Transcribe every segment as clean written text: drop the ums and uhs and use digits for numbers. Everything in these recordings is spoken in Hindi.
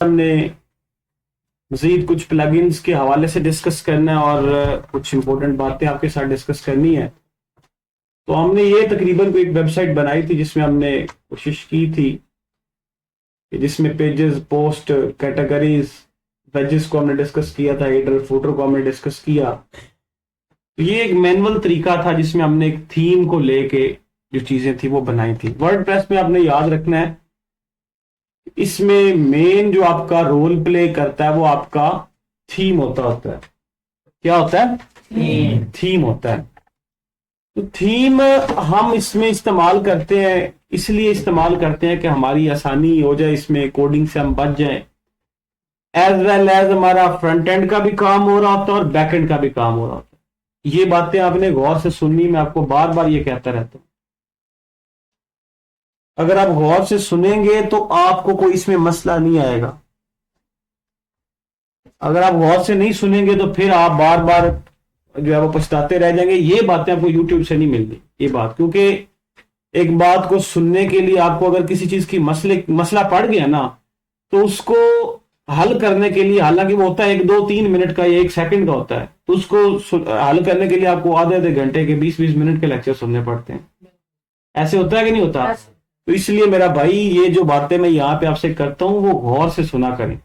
हमने मजीद कुछ प्लगइन्स के हवाले से डिस्कस करना है और कुछ इंपॉर्टेंट बातें आपके साथ डिस्कस करनी है। तो हमने ये तकरीबन एक वेबसाइट बनाई थी जिसमें हमने कोशिश की थी कि जिसमें पेजेस, पोस्ट, कैटेगरीज, पेजेस को हमने डिस्कस किया था, हेडर फुटर को हमने डिस्कस किया। तो ये एक मैनुअल तरीका था जिसमें हमने एक थीम को लेके जो चीजें थी वो बनाई थी। वर्डप्रेस में आपने याद रखना है, इसमें मेन जो आपका रोल प्ले करता है वो आपका थीम होता है। क्या होता है? थीम होता है। तो थीम हम इसमें इस्तेमाल करते हैं, इसलिए इस्तेमाल करते हैं कि हमारी आसानी हो जाए, इसमें कोडिंग से हम बच जाएं। एज वेल एज हमारा फ्रंट एंड का भी काम हो रहा होता है और बैक एंड का भी काम हो रहा होता है। ये बातें आपने गौर से सुननी, मैं आपको बार बार ये कहता रहता हूं। अगर आप गौर से सुनेंगे तो आपको कोई इसमें मसला नहीं आएगा। अगर आप गौर से नहीं सुनेंगे तो फिर आप बार बार जो है वो पछताते रह जाएंगे। ये बातें आपको यूट्यूब से नहीं मिलती, ये बात, क्योंकि एक बात को सुनने के लिए आपको अगर किसी चीज की मसला पड़ गया ना, तो उसको हल करने के लिए, हालांकि वो होता है 1, 2, 3 मिनट का या 1 सेकंड का होता है, तो उसको हल करने के लिए आपको आधे घंटे के 20-20 मिनट के लेक्चर सुनने पड़ते हैं। ऐसे होता है कि नहीं होता? तो इसलिए मेरा भाई, ये जो बातें मैं यहाँ पे आपसे करता हूँ वो गौर से सुना करें,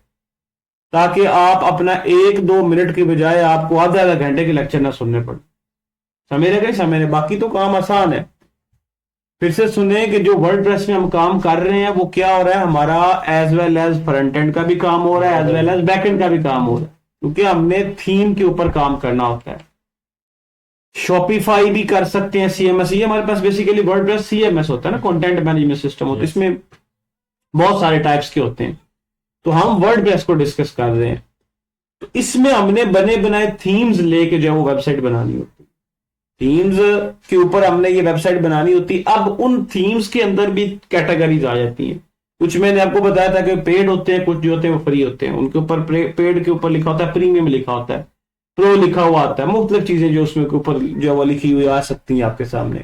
ताकि आप अपना 1-2 मिनट के बजाय आपको आधा घंटे के लेक्चर ना सुनने पड़े। समझ रहे? समझ रहे? बाकी तो काम आसान है। फिर से सुने कि जो वर्डप्रेस में हम काम कर रहे हैं वो क्या हो रहा है, हमारा as well as front end का भी काम हो रहा है, as well as back end का भी काम हो रहा है, क्योंकि हमने थीम के ऊपर काम करना होता है। शॉपिफाई भी कर सकते हैं, CMS, ये हमारे पास बेसिकली वर्डप्रेस CMS होता है ना, कंटेंट मैनेजमेंट सिस्टम होता है। इसमें बहुत सारे टाइप्स के होते हैं, तो हम वर्डप्रेस को डिस्कस कर रहे हैं। तो इसमें हमने बने बनाए थीम्स लेके जो है वो वेबसाइट बनानी होती है। थीम्स के ऊपर हमने ये वेबसाइट बनानी होती। अब उन थीम्स के अंदर भी कैटेगरीज आ जाती हैं। कुछ मैंने आपको बताया था कि पेड होते हैं, कुछ जो होते हैं वो फ्री होते हैं। उनके ऊपर पेड के ऊपर लिखा होता है, प्रीमियम लिखा होता है, प्रो लिखा हुआ आता है, मुख्तलिफ चीजें जो उसमें के ऊपर जो वो लिखी हुई आ सकती हैं आपके सामने।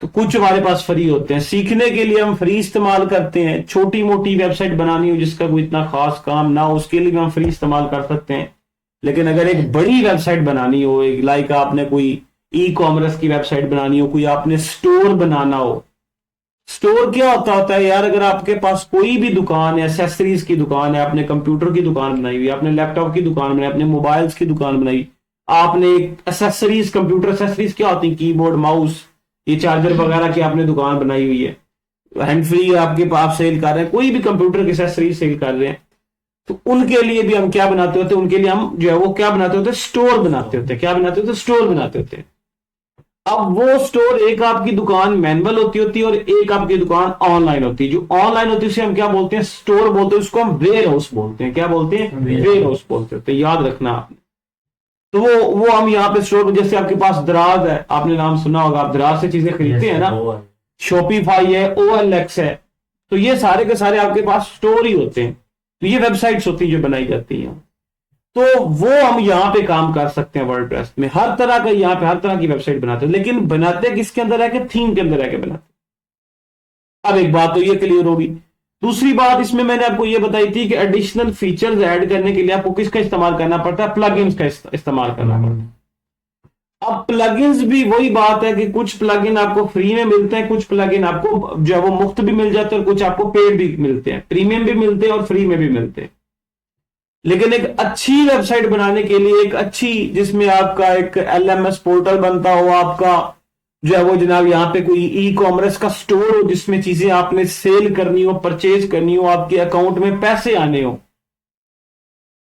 तो कुछ हमारे पास फ्री होते हैं। सीखने के लिए हम फ्री इस्तेमाल करते हैं। छोटी मोटी वेबसाइट बनानी हो जिसका कोई इतना खास काम ना हो, उसके लिए भी हम फ्री इस्तेमाल कर सकते हैं। लेकिन अगर एक बड़ी वेबसाइट बनानी हो, एक लाइक आपने कोई ई-कॉमर्स की वेबसाइट बनानी हो, कोई आपने स्टोर बनाना हो। स्टोर क्या होता है यार, अगर आपके पास कोई भी दुकान है, एसेसरीज की दुकान है, आपने कंप्यूटर की दुकान बनाई हुई, आपने लैपटॉप की दुकान बनाई, आपने मोबाइल्स की दुकान बनाई, आपने एसेसरीज, कंप्यूटर एसेसरीज क्या होती है, कीबोर्ड, माउस, ये चार्जर वगैरह की आपने दुकान बनाई हुई है, हैंड फ्री आपके पास सेल कर रहे हैं, कोई भी कंप्यूटर की एसेसरीज सेल कर रहे हैं, तो उनके लिए भी हम क्या बनाते होते हैं, उनके लिए हम जो है वो क्या बनाते होते हैं, स्टोर बनाते होते हैं। क्या बनाते होते हैं? स्टोर बनाते होते हैं। अब वो स्टोर, एक आपकी दुकान मैनुअल होती है और एक आपकी दुकान ऑनलाइन होती है। जो ऑनलाइन होती है उसे हम क्या बोलते हैं? स्टोर बोलते हैं। उसको हम वेयर हाउस बोलते हैं। क्या बोलते हैं? वेयर हाउस बोलते होते हैं। याद रखना आपने। तो वो हम यहाँ पे स्टोर, जैसे आपके पास दराज है, आपने नाम सुना होगा, आप दराज से चीजें खरीदते हैं ना, शॉपिफाई है, OLX है, तो ये सारे के सारे आपके पास स्टोर ही होते हैं। तो ये वेबसाइट्स होती है जो बनाई जाती हैं। तो वो हम यहां पे काम कर सकते हैं वर्डप्रेस में। हर तरह का यहां पे हर तरह की वेबसाइट बनाते हैं, लेकिन बनाते किसके अंदर है कि थीम के अंदर है के बनाते। अब एक बात तो ये क्लियर होगी। दूसरी बात इसमें मैंने आपको ये बताई थी कि एडिशनल फीचर्स ऐड करने के लिए आपको किसका इस्तेमाल करना पड़ता है? प्लगइन्स का इस्तेमाल करना पड़ता है। अब प्लगइन्स भी वही बात है कि कुछ प्लगइन आपको फ्री में मिलते हैं, कुछ प्लगइन आपको जो है वो मुफ्त भी मिल जाते हैं, और कुछ आपको पेड भी मिलते हैं, प्रीमियम भी मिलते हैं और फ्री में भी मिलते हैं। लेकिन एक अच्छी वेबसाइट बनाने के लिए, एक अच्छी जिसमें आपका एक LMS पोर्टल बनता हो, आपका जो है वो जनाब यहाँ पे कोई ई-कॉमर्स का स्टोर हो जिसमें चीजें आपने सेल करनी हो, परचेज करनी हो, आपके अकाउंट में पैसे आने हो,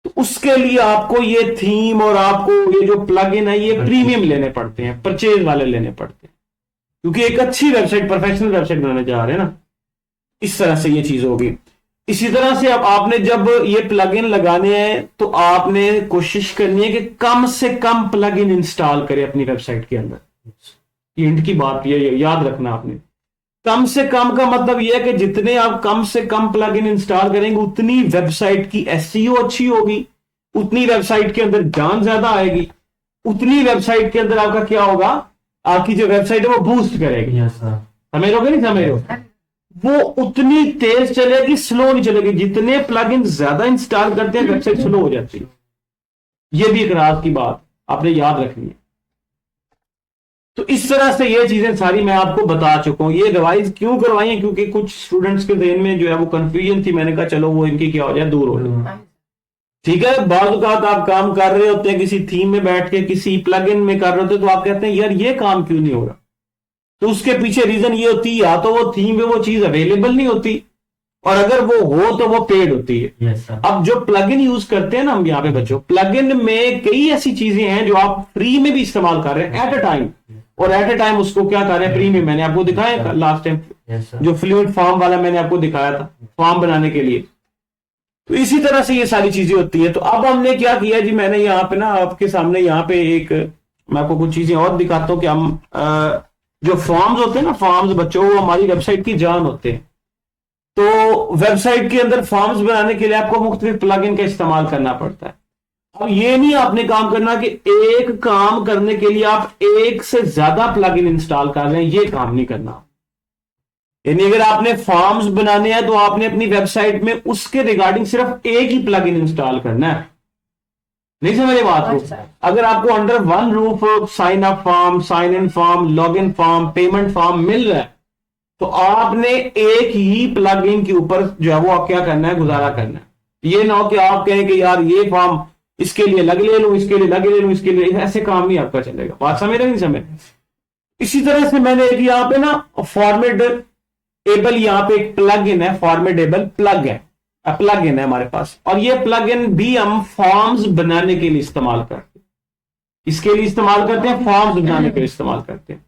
तो उसके लिए आपको ये थीम और आपको ये जो प्लगइन है ये प्रीमियम लेने पड़ते हैं, परचेज वाले लेने पड़ते हैं, क्योंकि एक अच्छी वेबसाइट, प्रोफेशनल वेबसाइट बनाने जा रहे हैं ना। इस तरह से ये चीज होगी। इसी तरह से अब आपने जब ये प्लगइन लगाने हैं तो आपने कोशिश करनी है कि कम से कम प्लगइन इंस्टॉल करें अपनी वेबसाइट के अंदर। हिंट की बात ये याद रखना आपने। कम से कम का मतलब यह है कि जितने आप कम से कम प्लगइन इंस्टॉल करेंगे उतनी वेबसाइट की SEO अच्छी होगी, उतनी वेबसाइट के अंदर जान ज्यादा आएगी, उतनी वेबसाइट के अंदर आपका क्या होगा, आपकी जो वेबसाइट है वो बूस्ट करेगी। समझ रहे हो कि नहीं समझ रहे हो? वो उतनी तेज चलेगी, स्लो नहीं चलेगी। जितने प्लगइन ज्यादा इंस्टॉल करते हैं वेबसाइट स्लो हो जाती है। ये भी एक राज की बात आपने याद रखनी है। तो इस तरह से ये चीजें सारी मैं आपको बता चुका हूं। ये रिवाइज क्यों करवाई है, क्योंकि कुछ स्टूडेंट्स के ज़हन में जो है वो कंफ्यूजन थी। मैंने कहा चलो वो इनकी क्या हो जाए, दूर हो जाए। ठीक है, बाज़ औक़ात आप काम कर रहे होते हैं किसी थीम में बैठ के, किसी प्लगइन में कर रहे होते हैं, तो आप कहते हैं यार ये काम क्यों नहीं हो रहा। तो उसके पीछे रीजन ये होती है, या तो वो थीम में वो चीज अवेलेबल नहीं होती, और अगर वो हो तो वो पेड होती है। Yes, sir. अब जो प्लगइन यूज करते हैं ना हम यहाँ पे बच्चों, प्लगइन में कई ऐसी चीजें हैं जो आप फ्री में भी इस्तेमाल कर रहे हैं एट अ टाइम, और एट अ टाइम उसको क्या कर रहे हैं, फ्री में। मैंने आपको दिखाया लास्ट टाइम, Yes, sir. जो फ्लूइड फॉर्म वाला मैंने आपको दिखाया था, फॉर्म बनाने के लिए। तो इसी तरह से ये सारी चीजें होती है। तो अब हमने क्या किया जी, मैंने यहाँ पे ना आपके सामने यहाँ पे एक, मैं आपको कुछ चीजें और दिखाता हूँ कि हम जो फॉर्म्स होते हैं ना, फॉर्म्स बच्चों वो हमारी वेबसाइट की जान होते हैं। तो वेबसाइट के अंदर फॉर्म्स बनाने के लिए आपको मुख्तलिफ प्लगइन का इस्तेमाल करना पड़ता है। अब ये नहीं आपने काम करना कि एक काम करने के लिए आप एक से ज्यादा प्लगइन इंस्टॉल कर रहे हैं, ये काम नहीं करना। यानी अगर आपने फॉर्म्स बनाने हैं तो आपने अपनी वेबसाइट में उसके रिगार्डिंग सिर्फ एक ही प्लगइन इंस्टॉल करना है। नहीं समझे बात को? अगर आपको under one roof sign up form, sign in form, log in form, payment form मिल रहा है, तो आपने एक ही प्लगइन के ऊपर जो है वो आप क्या करना है, गुजारा करना है। ये ना हो कि आप कहें कि यार ये फॉर्म इसके लिए अलग ले लूं, इसके लिए अलग ले लूं, इसके लिए, ऐसे काम नहीं आपका चलेगा। बात समझ रहे नहीं समझ? इसी तरह से मैंने एक यहाँ पे ना फॉर्मेटेबल, यहाँ पे एक प्लग इन है, फॉर्मेटेबल प्लग है, प्लग इन है हमारे पास, और ये प्लग इन भी हम फॉर्म्स बनाने के लिए इस्तेमाल करते हैं। इसके लिए इस्तेमाल करते हैं, फॉर्म्स बनाने के लिए इस्तेमाल करते हैं।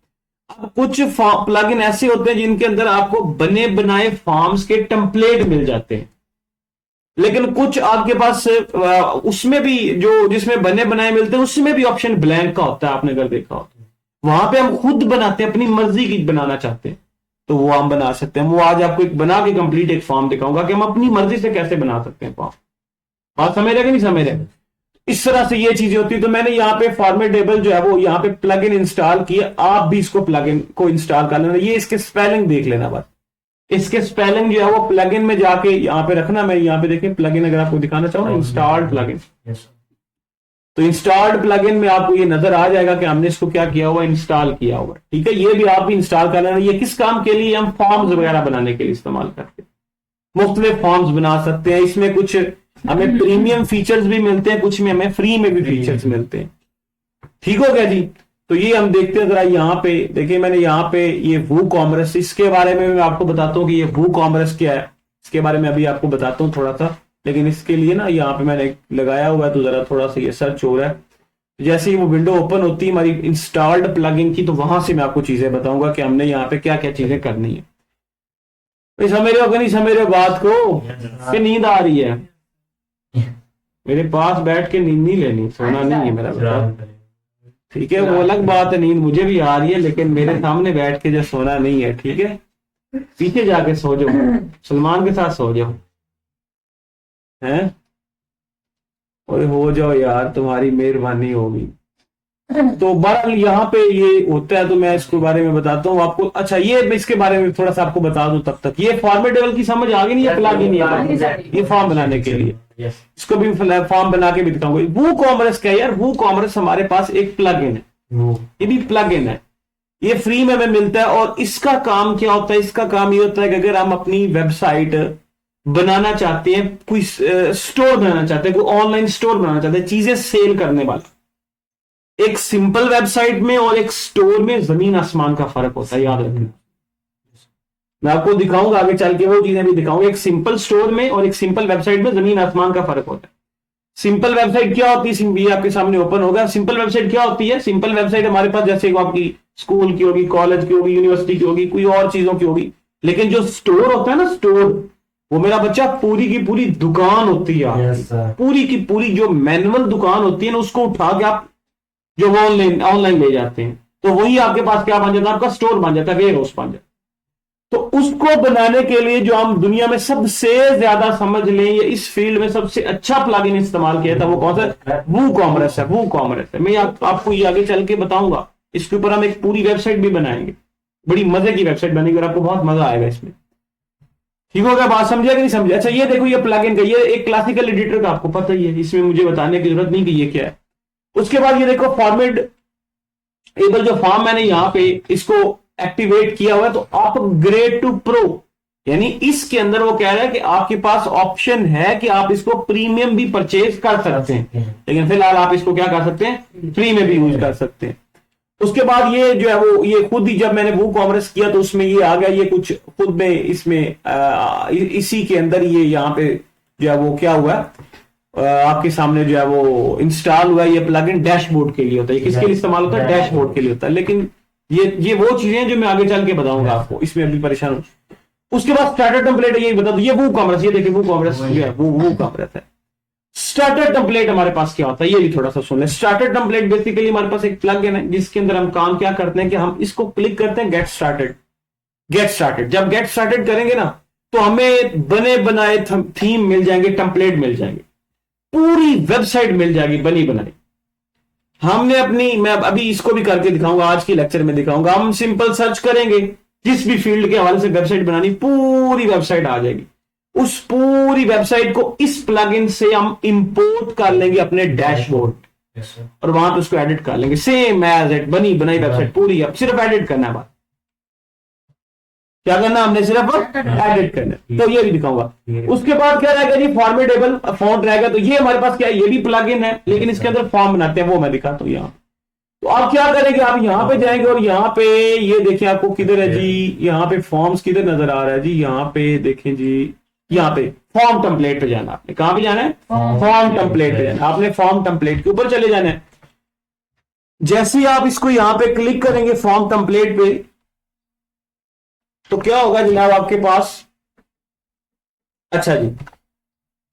अब कुछ प्लग इन ऐसे होते हैं जिनके अंदर आपको बने बनाए फॉर्म्स के टेम्पलेट मिल जाते हैं, लेकिन कुछ आपके पास उसमें भी जो जिसमें बने बनाए मिलते हैं उसमें भी ऑप्शन ब्लैंक का होता है। आपने अगर देखा हो, वहां पे हम खुद बनाते हैं, अपनी मर्जी की बनाना चाहते हैं तो वो हम बना सकते हैं। वो आज आपको एक बना के कंप्लीट एक फॉर्म दिखाऊंगा कि हम अपनी मर्जी से कैसे बना सकते हैं फॉर्म। बात समझ रहे कि नहीं समझ रहे? इस तरह से ये चीजें होती है। तो मैंने यहाँ पे फॉर्मेटेबल जो है वो यहाँ पे प्लगइन इंस्टॉल किया। आप भी इसको प्लगइन को इंस्टॉल कर लेना। ये इसके स्पेलिंग देख लेना बस, इसके स्पेलिंग जो है वो प्लगइन में जाके यहाँ पे रखना। मैं यहाँ पे देखें प्लगइन अगर आपको दिखाना चाहूँ ना, इंस्टॉल्ड प्लगइन, तो इंस्टॉल्ड प्लगइन में आपको ये नजर आ जाएगा कि हमने इसको क्या किया हुआ, इंस्टॉल किया हुआ। ठीक है, ये भी आप भी इंस्टॉल कर लेना। ये किस काम के लिए? हम फॉर्म्स वगैरह बनाने के लिए इस्तेमाल करते हैं। मुख्तलिफ फॉर्म्स बना सकते हैं। इसमें कुछ हमें प्रीमियम फीचर्स भी मिलते हैं, कुछ में हमें फ्री में भी फीचर्स मिलते हैं। ठीक हो गया जी? तो ये हम देखते हैं जरा। यहाँ पे देखिए, मैंने यहाँ पे ये वू कॉमर्स, इसके बारे में मैं आपको बताता हूँ कि ये वू कॉमर्स क्या है। इसके बारे में अभी आपको बताता हूँ थोड़ा सा, लेकिन इसके लिए ना यहाँ पे मैंने लगाया हुआ है, तो जरा थोड़ा सा ये सर्च हो रहा है। जैसे ही वो विंडो ओपन होती है हमारी इंस्टॉल्ड प्लगइन की, तो वहां से मैं आपको चीजें बताऊंगा कि हमने यहाँ पे क्या क्या चीजें करनी है। समझ रहे हो कि नहीं समझ रहे हो बात को? कि नींद आ रही है? मेरे पास बैठ के नींद नहीं लेनी, सोना नहीं है मेरा बेटा। ठीक है, वो अलग बात है, नींद मुझे भी आ रही है, लेकिन मेरे सामने बैठ के जो सोना नहीं है। ठीक है, पीछे जाके सो जाओ, सलमान के साथ सो जाओ, हैं? और हो जाओ यार, तुम्हारी मेहरबानी होगी। तो बहरहाल यहाँ पे ये होता है, तो मैं इसके बारे में बताता हूँ आपको। अच्छा, ये इसके बारे में थोड़ा सा आपको बता दूं तब तक। ये फॉर्मेटेबल की समझ आ गई नहीं? प्लगइन ये फॉर्म बनाने के लिए, इसको भी फॉर्म बना के भी दिखाऊंगा। वू कॉमर्स क्या है यार? वू कॉमर्स हमारे पास एक प्लगइन है, ये भी प्लगइन है, ये फ्री में हमें मिलता है। और इसका काम क्या होता है? इसका काम ये होता है कि अगर हम अपनी वेबसाइट बनाना चाहते हैं, कोई स्टोर बनाना चाहते हैं, कोई ऑनलाइन स्टोर बनाना चाहते हैं, चीजें सेल करने वाला, एक सिंपल वेबसाइट में और एक स्टोर में जमीन आसमान का फर्क होता है, याद रखना। मैं आपको दिखाऊंगा आगे चल के, वो चीजें भी दिखाऊंगा। एक सिंपल स्टोर में और एक सिंपल वेबसाइट में जमीन आसमान का फर्क होता है। सिंपल वेबसाइट क्या होती है? ये आपके सामने ओपन होगा। सिंपल वेबसाइट क्या होती है? सिंपल वेबसाइट हमारे पास जैसे आपकी स्कूल की होगी, कॉलेज की होगी, यूनिवर्सिटी की होगी, कोई और चीजों की होगी। लेकिन जो स्टोर होता है ना, स्टोर, वो मेरा बच्चा पूरी की पूरी दुकान होती है। पूरी की पूरी जो मैनुअल दुकान होती है ना, उसको उठा के आप जो ऑनलाइन ले जाते हैं, तो वही आपके पास क्या बन जाता है? आपका स्टोर बन जाता है, वेयर हाउस बन जाता है। तो उसको बनाने के लिए जो हम दुनिया में सबसे ज्यादा समझ लें, ये इस फील्ड में सबसे अच्छा प्लगइन इस्तेमाल किया था, वो कौन सा? वू कॉमर्स है। वू कॉमर्स है, मैं आपको ये आगे चल के बताऊंगा। इसके ऊपर हम एक पूरी वेबसाइट भी बनाएंगे, बड़ी मजे की वेबसाइट बनेगी और आपको बहुत मजा आएगा इसमें। ठीक हो गया, बात समझिए कि नहीं समझे? अच्छा ये देखो, ये प्लगइन का, ये एक क्लासिकल एडिटर का आपको पता ही है, इसमें मुझे बताने की जरूरत नहीं कि ये क्या है। उसके बाद ये देखो फॉर्मेट एबल जो फॉर्म मैंने यहां पे इसको एक्टिवेट किया हुआ है, तो अपग्रेड टू प्रो, यानी इसके अंदर वो कह रहा है कि आपके पास ऑप्शन है कि आप इसको प्रीमियम भी परचेज कर सकते हैं, लेकिन फिलहाल आप इसको क्या कर सकते हैं, फ्री में भी यूज कर सकते हैं। उसके बाद ये जो है वो ये खुद ही जब मैंने वो कॉमर्स किया तो उसमें ये आ गया, ये कुछ खुद में इसमें इसी के अंदर ये यहाँ पे जो है वो क्या हुआ आपके सामने जो है वो इंस्टॉल हुआ है। ये प्लगइन डैशबोर्ड के लिए होता है, किसके लिए इस्तेमाल होता है, डैशबोर्ड के लिए होता है। लेकिन ये वो चीजें जो मैं आगे चल के बताऊंगा आपको, इसमें अभी परेशान हूं। उसके बाद स्टार्टर टेम्पलेट, ये बता दो, ये वो कॉमर्स, ये देखिए वो कॉमर्स वो कॉमर्स है। स्टार्टर टेम्पलेट हमारे पास क्या होता है, ये भी थोड़ा सा सुन ले। स्टार्टर टेम्पलेट बेसिकली हमारे पास एक प्लगइन है जिसके अंदर हम काम क्या करते हैं कि हम इसको क्लिक करते हैं गेट स्टार्टेड। गेट स्टार्टेड, जब गेट स्टार्टेड करेंगे ना तो हमें बने बनाए थीम मिल जाएंगे, टेम्पलेट मिल जाएंगे, पूरी वेबसाइट मिल जाएगी बनी बनाई। हमने अपनी, मैं अभी इसको भी करके दिखाऊंगा, आज की लेक्चर में दिखाऊंगा। हम सिंपल सर्च करेंगे जिस भी फील्ड के हवाले से वेबसाइट बनानी, पूरी वेबसाइट आ जाएगी। उस पूरी वेबसाइट को इस प्लगइन से हम इंपोर्ट कर लेंगे अपने डैशबोर्ड और वहां पे उसको एडिट कर लेंगे, सेम एज इट बनी बनाई वेबसाइट पूरी। अब सिर्फ एडिट करना है, बात क्या करना हमने, सिर्फ एडिट करना है। तो ये भी दिखाऊंगा। उसके बाद क्या रहेगा जी, फॉर्मेटेबल फॉन्ट रहेगा। तो ये हमारे पास क्या है, ये भी प्लगइन है लेकिन इसके अंदर फॉर्म बनाते हैं, वो मैं दिखाता हूं यहाँ। तो आप क्या करेंगे, आप यहां पे जाएंगे और यहां पे ये देखिए आपको किधर है जी, यहां पे फॉर्म्स किधर नजर आ रहा है जी, यहां पे देखें जी, यहां पे फॉर्म टेम्पलेट पे जाना। आपने कहां पे जाना है, फॉर्म टेम्पलेट पे जाना। आपने फॉर्म टेम्पलेट के ऊपर चले जाना है। जैसे ही आप इसको यहां पे क्लिक करेंगे फॉर्म टेम्पलेट पे, तो क्या होगा जनाब आपके पास, अच्छा जी,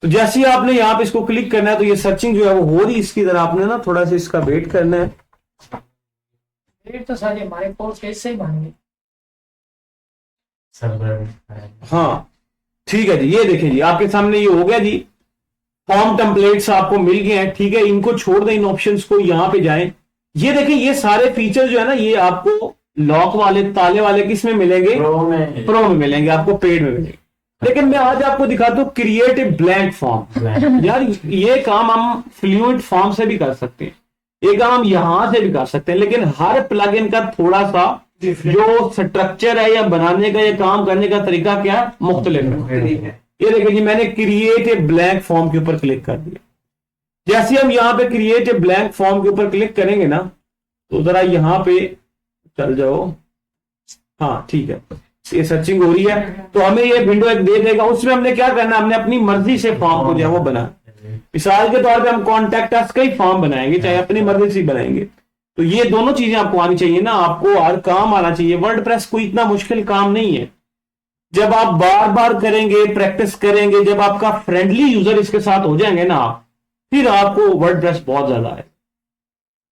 तो जैसे ही आपने यहां पे इसको क्लिक करना है तो ये सर्चिंग जो है वो हो रही, इसकी तरह आपने ना थोड़ा सा इसका वेट करना है। तो सारे हमारे कोर्स कैसे ही बनेंगे। हाँ ठीक है जी, ये देखें जी आपके सामने ये हो गया जी, फॉर्म टेम्पलेट्स आपको मिल गए हैं। ठीक है, इनको छोड़ दें, इन ऑप्शंस को, यहां पे जाएं। ये देखें ये सारे फीचर जो है ना, ये आपको लॉक वाले ताले वाले किस में मिलेंगे, प्रो में मिलेंगे, आपको पेड में मिलेंगे। लेकिन मैं आज आपको दिखाता हूं क्रिएट ए ब्लैंक फॉर्म। यार ये काम हम फ्लुएंट फॉर्म से भी कर सकते हैं, ये काम हम यहां से भी कर सकते हैं, लेकिन हर प्लगइन का थोड़ा सा जो स्ट्रक्चर है या बनाने का या काम करने का तरीका क्या है, मुख्तलिफ है। ये देखिए जी, मैंने क्रिएट ए ब्लैंक फॉर्म के ऊपर क्लिक कर दिया। जैसे हम यहां पे क्रिएट ए ब्लैंक फॉर्म के ऊपर क्लिक करेंगे ना, तो जरा यहां पे चल जाओ, हाँ ठीक है, ये सर्चिंग हो रही है तो हमें ये विंडो एक दे देगा। उसमें हमने क्या करना है, हमने अपनी मर्जी से फॉर्म को जो है वो बना, मिसाल के तौर पे हम कॉन्टैक्ट अस का ही फॉर्म बनाएंगे, चाहे अपनी मर्जी से बनाएंगे। तो ये दोनों चीजें आपको आनी चाहिए ना, आपको हर काम आना चाहिए। वर्डप्रेस कोई इतना मुश्किल काम नहीं है, जब आप बार बार करेंगे, प्रैक्टिस करेंगे, जब आपका फ्रेंडली यूजर इसके साथ हो जाएंगे ना, फिर आपको वर्डप्रेस बहुत ज्यादा है।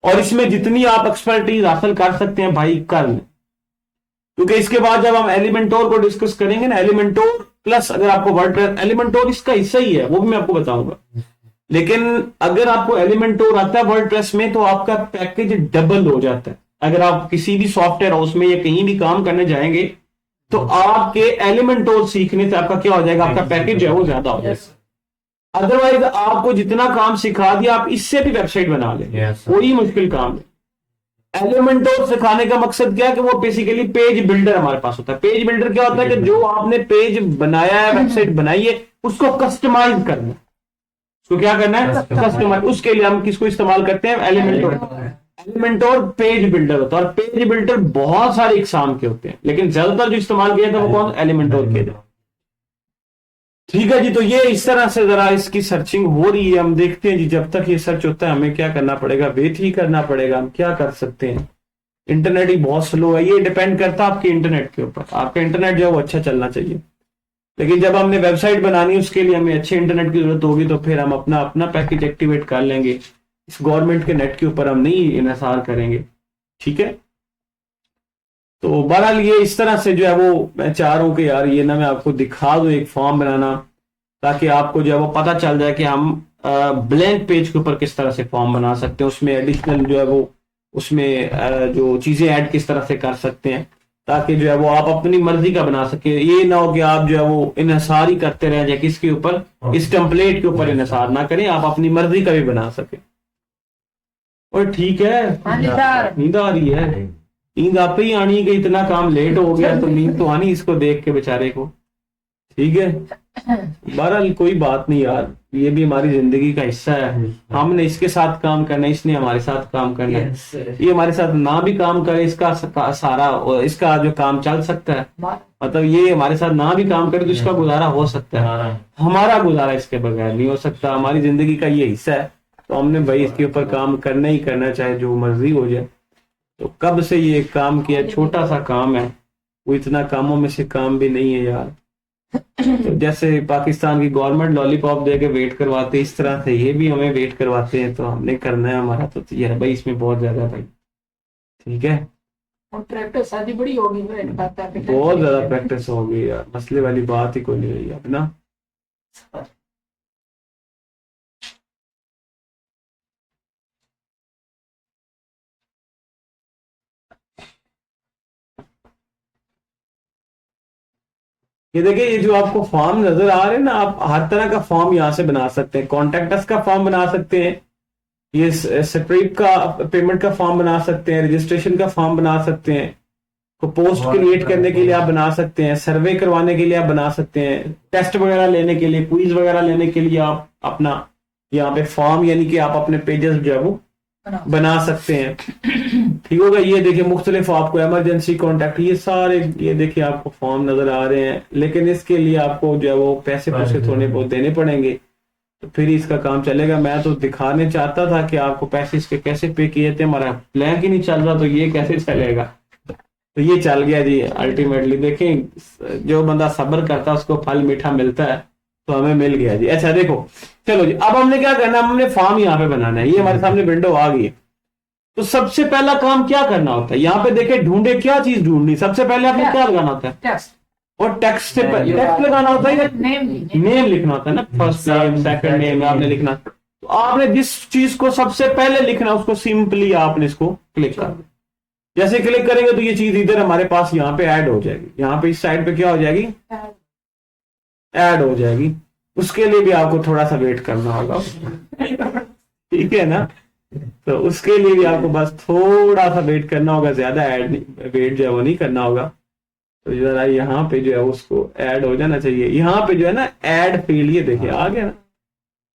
और इसमें जितनी आप एक्सपर्टीज हासिल कर सकते हैं भाई कर लें, क्योंकि इसके बाद जब हम एलिमेंटोर को डिस्कस करेंगे ना, एलिमेंटोर प्लस अगर आपको वर्डप्रेस, एलिमेंटोर इसका हिस्सा ही है, वो भी मैं आपको बताऊंगा। लेकिन अगर आपको एलिमेंटोर आता है वर्डप्रेस में तो आपका पैकेज डबल हो जाता है। अगर आप किसी भी सॉफ्टवेयर हाउस में या कहीं भी काम करने जाएंगे तो आपके एलिमेंटोर सीखने से आपका क्या हो जाएगा, आपका पैकेज जो है वो ज्यादा हो जाएगा। अदरवाइज आपको जितना काम सिखा दिया आप इससे भी वेबसाइट बना लेंगे, कोई मुश्किल काम है। एलिमेंटोर सिखाने का मकसद क्या है कि वो बेसिकली पेज बिल्डर हमारे पास होता है। पेज बिल्डर क्या होता है कि जो आपने पेज बनाया है, वेबसाइट बनाई है, उसको कस्टमाइज करना, उसको क्या करना है, कस्टमाइज। उसके लिए हम किसको इस्तेमाल करते हैं, एलिमेंटोर। एलिमेंटोर पेज बिल्डर होता है, और पेज बिल्डर बहुत सारे इकसाम के होते हैं, लेकिन ज्यादातर जो इस्तेमाल किया था वो कौन, एलिमेंटोर के थे। ठीक है जी, तो ये इस तरह से जरा इसकी सर्चिंग हो रही है, हम देखते हैं जी। जब तक ये सर्च होता है हमें क्या करना पड़ेगा, वेट ही करना पड़ेगा। हम क्या कर सकते हैं, इंटरनेट ही बहुत स्लो है, ये डिपेंड करता है आपके इंटरनेट के ऊपर। आपका इंटरनेट जो है वो अच्छा चलना चाहिए, लेकिन जब हमने वेबसाइट बनानी है उसके लिए हमें अच्छे इंटरनेट की जरूरत होगी, तो फिर हम अपना अपना पैकेज एक्टिवेट कर लेंगे। इस गवर्नमेंट के नेट के ऊपर हम नहीं इन्हिसार करेंगे, ठीक है। तो बहरहाल ये इस तरह से जो है वो मैं चाह रहा हूं कि यार ये ना मैं आपको दिखा दूं एक फॉर्म बनाना, ताकि आपको जो है वो पता चल जाए कि हम ब्लैंक पेज के ऊपर किस तरह से फॉर्म बना सकते हैं, उसमें एडिशनल जो है वो उसमें जो चीजें ऐड किस तरह से कर सकते हैं। ताकि जो है वो आप अपनी मर्जी का बना सके। ये ना हो कि आप जो है वो इन्हिसार ही करते रह जाए किसके ऊपर, इस टेम्पलेट के ऊपर इन्हिसार ना करें, आप अपनी मर्जी का भी बना सके। और ठीक है, हाँ जी सर। नींद आ रही है, नींद आप ही आनी है कि इतना काम लेट हो गया तो नींद तो आनी इसको देख के बेचारे को। ठीक है, बहरहाल कोई बात नहीं यार, ये भी हमारी जिंदगी का हिस्सा है। हमने इसके साथ काम करना है, इसने हमारे साथ काम करना है। ये हमारे साथ ना भी काम करे, इसका सारा इसका जो काम चल सकता है, मतलब ये हमारे साथ ना भी काम करे तो इसका गुजारा हो सकता है, हमारा गुजारा इसके बगैर नहीं हो सकता। हमारी जिंदगी का ये हिस्सा है, तो हमने भाई इसके ऊपर काम करना ही करना, चाहे जो मर्जी हो जाए। तो कब से ये काम किया, छोटा सा काम है, वो इतना कामों में से काम भी नहीं है यार। तो जैसे पाकिस्तान की गवर्नमेंट लॉलीपॉप दे के वेट करवाते, इस तरह से ये भी हमें वेट करवाते हैं, तो हमने करना है हमारा। तो ये है भाई, इसमें बहुत ज्यादा भाई, ठीक है, प्रैक्टिस शादी बड़ी होगी, बहुत ज्यादा प्रैक्टिस हो गई यार, मसले वाली बात ही कोई नहीं रही अब ना। ये देखिए, ये जो आपको फॉर्म नजर आ रहे हैं ना, आप हर तरह का फॉर्म यहाँ से बना सकते हैं। कॉन्टैक्ट का फॉर्म बना सकते हैं, ये स्ट्रिप का पेमेंट का फॉर्म बना सकते हैं, रजिस्ट्रेशन का फॉर्म बना सकते हैं, को पोस्ट क्रिएट करने के लिए आप बना सकते हैं, सर्वे करवाने के लिए आप बना सकते हैं, टेस्ट वगैरह लेने के लिए, क्विज वगैरह लेने के लिए आप अपना यहाँ पे फॉर्म यानी कि आप अपने पेजेस जो है वो बना सकते हैं। ठीक होगा। ये देखिए मुख्तलिफ आपको इमरजेंसी कॉन्टैक्ट, ये सारे ये देखिए आपको फॉर्म नजर आ रहे हैं, लेकिन इसके लिए आपको जो है वो पैसे थोड़े बहुत देने पड़ेंगे, तो फिर इसका काम चलेगा। मैं तो दिखाने चाहता था कि आपको पैसे इसके कैसे पे किए थे, हमारा प्लान ही नहीं चल रहा, तो ये कैसे चलेगा। तो ये चल गया जी अल्टीमेटली। देखें, जो बंदा सब्र करता है उसको फल मीठा मिलता है, तो हमें मिल गया जी। अच्छा देखो, चलो जी, अब हमने क्या करना है, हमने फॉर्म यहाँ पे बनाना है। ये हमारे सामने विंडो आ गई है, तो सबसे पहला काम क्या करना होता है, यहाँ पे देखे ढूंढे क्या चीज ढूंढनी, सबसे पहले आपने क्या लगाना होता है, टेक्स्ट। और टेक्स्ट से टेक्स्ट लगाना होता है या नेम लिखना होता है ना, फर्स्ट नेम सेकंड नेम आपने लिखना। तो आपने जिस चीज को सबसे पहले लिखना है उसको सिंपली आपने इसको क्लिक कर दो। जैसे क्लिक करेंगे तो ये चीज इधर हमारे पास यहाँ पे ऐड हो जाएगी, यहाँ पे इस साइड पे क्या हो जाएगी, ऐड हो जाएगी। उसके लिए भी आपको थोड़ा सा वेट करना होगा, ठीक है ना। तो उसके लिए भी आपको बस थोड़ा सा वेट करना होगा, ज्यादा वेट जो है वो नहीं करना होगा। तो जरा यहाँ पे जो है उसको ऐड हो जाना चाहिए। यहाँ पे जो है ना ऐड फील्ड, ये देखिए आ गया ना,